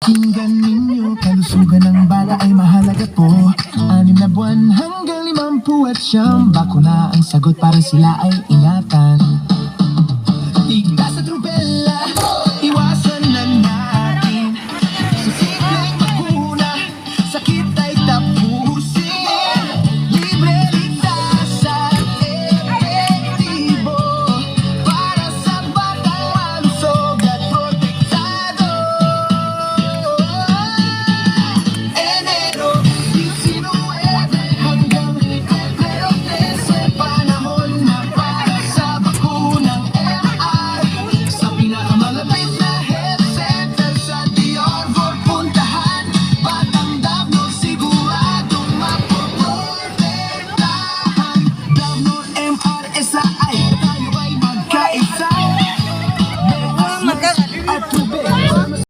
Pakinggan ninyo, kalusugan ng bata ay mahalaga po. 6 na buwan hanggang 59, bakuna ang sagot para sila ay ingatan.